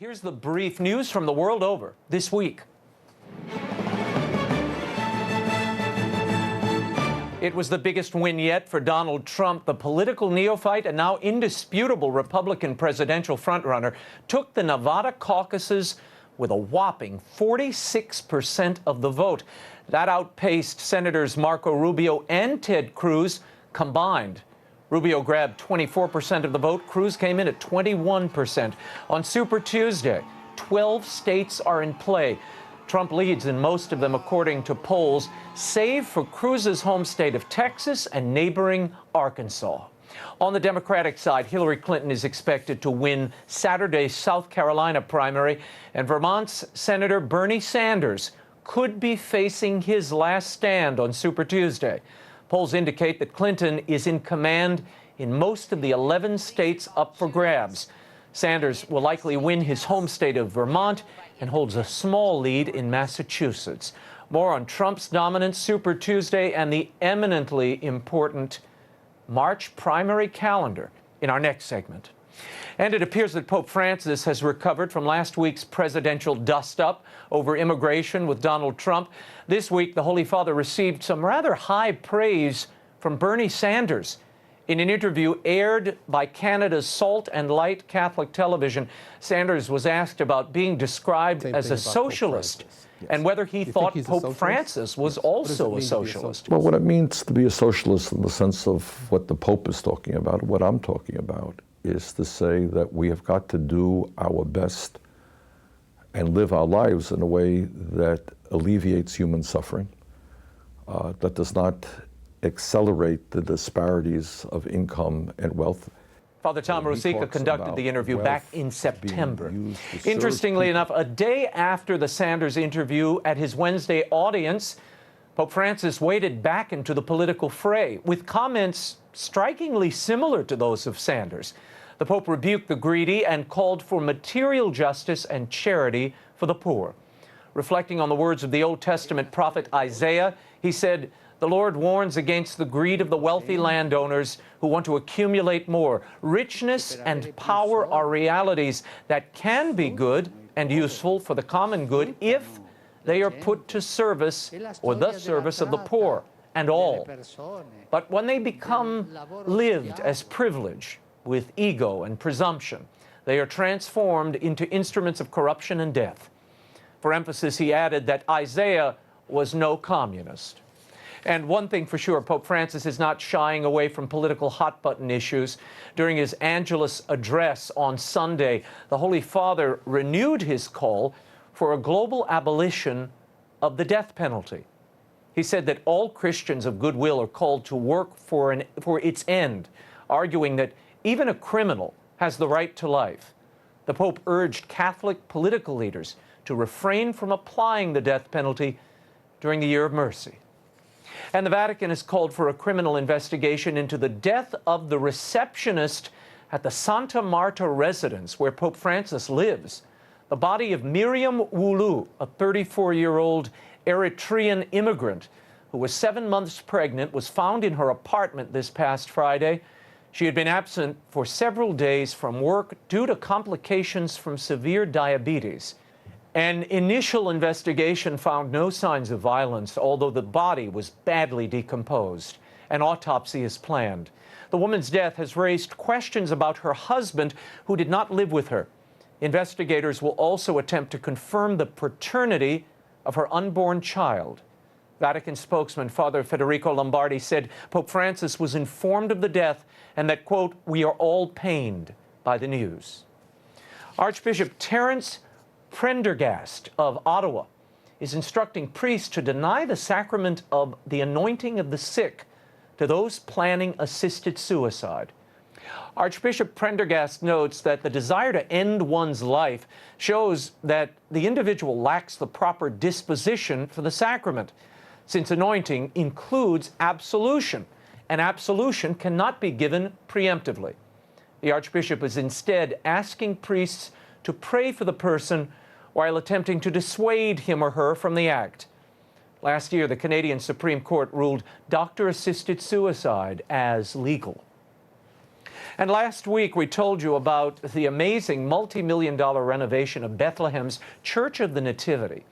Here's the brief news from the world over this week. It was the biggest win yet for Donald Trump. The political neophyte and now indisputable Republican presidential frontrunner took the Nevada caucuses with a whopping 46% of the vote. That outpaced Senators Marco Rubio and Ted Cruz combined. Rubio grabbed 24% of the vote. Cruz came in at 21%. On Super Tuesday, 12 states are in play. Trump leads in most of them, according to polls, save for Cruz's home state of Texas and neighboring Arkansas. On the Democratic side, Hillary Clinton is expected to win Saturday's South Carolina primary, and Vermont's Senator Bernie Sanders could be facing his last stand on Super Tuesday. Polls indicate that Clinton is in command in most of the 11 states up for grabs. Sanders will likely win his home state of Vermont and holds a small lead in Massachusetts. More on Trump's dominant Super Tuesday and the eminently important March primary calendar in our next segment. And it appears that Pope Francis has recovered from last week's presidential dust-up over immigration with Donald Trump. This week, the Holy Father received some rather high praise from Bernie Sanders. In an interview aired by Canada's Salt and Light Catholic television, Sanders was asked about being described as a socialist and whether he thought Pope Francis was also a socialist. Well, what it means to be a socialist in the sense of what the Pope is talking about, what I'm talking about, is to say that we have got to do our best and live our lives in a way that alleviates human suffering, that does not accelerate the disparities of income and wealth. Father Tom Rosica conducted the interview back in September. Interestingly enough, a day after the Sanders interview at his Wednesday audience, Pope Francis waded back into the political fray with comments strikingly similar to those of Sanders. The Pope rebuked the greedy and called for material justice and charity for the poor. Reflecting on the words of the Old Testament prophet Isaiah, he said, "The Lord warns against the greed of the wealthy landowners who want to accumulate more. Richness and power are realities that can be good and useful for the common good if they are put to service or the service of the poor and all. But when they become lived as privilege with ego and presumption, they are transformed into instruments of corruption and death." For emphasis, he added that Isaiah was no communist. And one thing for sure, Pope Francis is not shying away from political hot-button issues. During his Angelus address on Sunday, the Holy Father renewed his call for a global abolition of the death penalty. He said that all Christians of goodwill are called to work for its end, arguing that even a criminal has the right to life. The Pope urged Catholic political leaders to refrain from applying the death penalty during the Year of Mercy. And the Vatican has called for a criminal investigation into the death of the receptionist at the Santa Marta residence where Pope Francis lives. The body of Miriam Wulu, a 34-year-old Eritrean immigrant who was 7 months pregnant, was found in her apartment this past Friday. She had been absent for several days from work due to complications from severe diabetes. An initial investigation found no signs of violence, although the body was badly decomposed. An autopsy is planned. The woman's death has raised questions about her husband, who did not live with her. Investigators will also attempt to confirm the paternity of her unborn child. Vatican spokesman Father Federico Lombardi said Pope Francis was informed of the death and that, quote, "We are all pained by the news." Archbishop Terence Prendergast of Ottawa is instructing priests to deny the sacrament of the anointing of the sick to those planning assisted suicide. Archbishop Prendergast notes that the desire to end one's life shows that the individual lacks the proper disposition for the sacrament, since anointing includes absolution, and absolution cannot be given preemptively. The Archbishop is instead asking priests to pray for the person while attempting to dissuade him or her from the act. Last year, the Canadian Supreme Court ruled doctor-assisted suicide as legal. And last week we told you about the amazing multi-million-dollar renovation of Bethlehem's Church of the Nativity.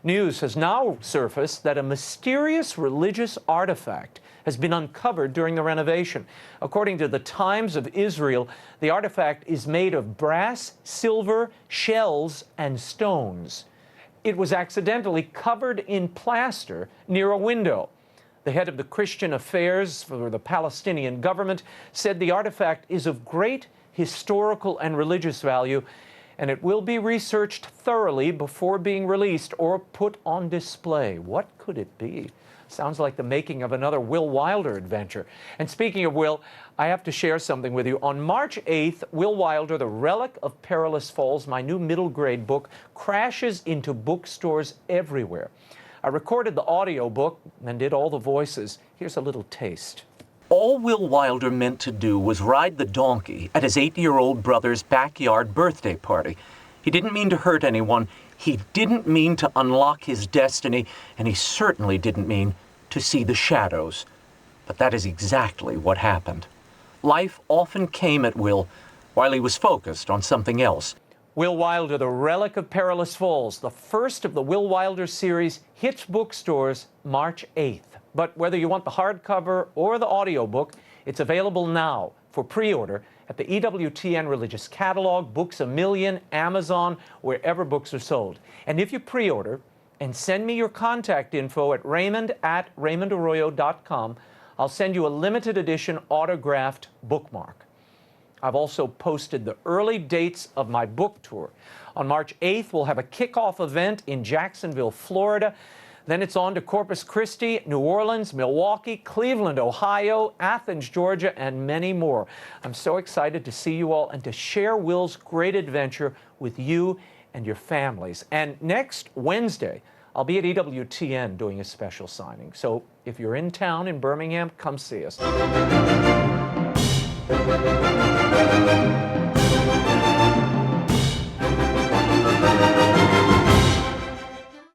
News has now surfaced that a mysterious religious artifact has been uncovered during the renovation. According to the Times of Israel, the artifact is made of brass, silver, shells, and stones. It was accidentally covered in plaster near a window. The head of the Christian Affairs for the Palestinian government said the artifact is of great historical and religious value, and it will be researched thoroughly before being released or put on display. What could it be? Sounds like the making of another Will Wilder adventure. And speaking of Will, I have to share something with you. On March 8th, Will Wilder, The Relic of Perilous Falls, my new middle grade book, crashes into bookstores everywhere. I recorded the audio book and did all the voices. Here's a little taste. All Will Wilder meant to do was ride the donkey at his 8-year-old brother's backyard birthday party. He didn't mean to hurt anyone. He didn't mean to unlock his destiny, and he certainly didn't mean to see the shadows. But that is exactly what happened. Life often came at Will while he was focused on something else. Will Wilder, The Relic of Perilous Falls, the first of the Will Wilder series, hits bookstores March 8th. But whether you want the hardcover or the audiobook, it's available now for pre-order at the EWTN Religious Catalog, Books A Million, Amazon, wherever books are sold. And if you pre-order and send me your contact info at raymond@raymondarroyo.com, I'll send you a limited edition autographed bookmark. I've also posted the early dates of my book tour. On March 8th, we'll have a kickoff event in Jacksonville, Florida. Then it's on to Corpus Christi, New Orleans, Milwaukee, Cleveland, Ohio, Athens, Georgia, and many more. I'm so excited to see you all and to share Will's great adventure with you and your families. And next Wednesday, I'll be at EWTN doing a special signing. So if you're in town in Birmingham, come see us.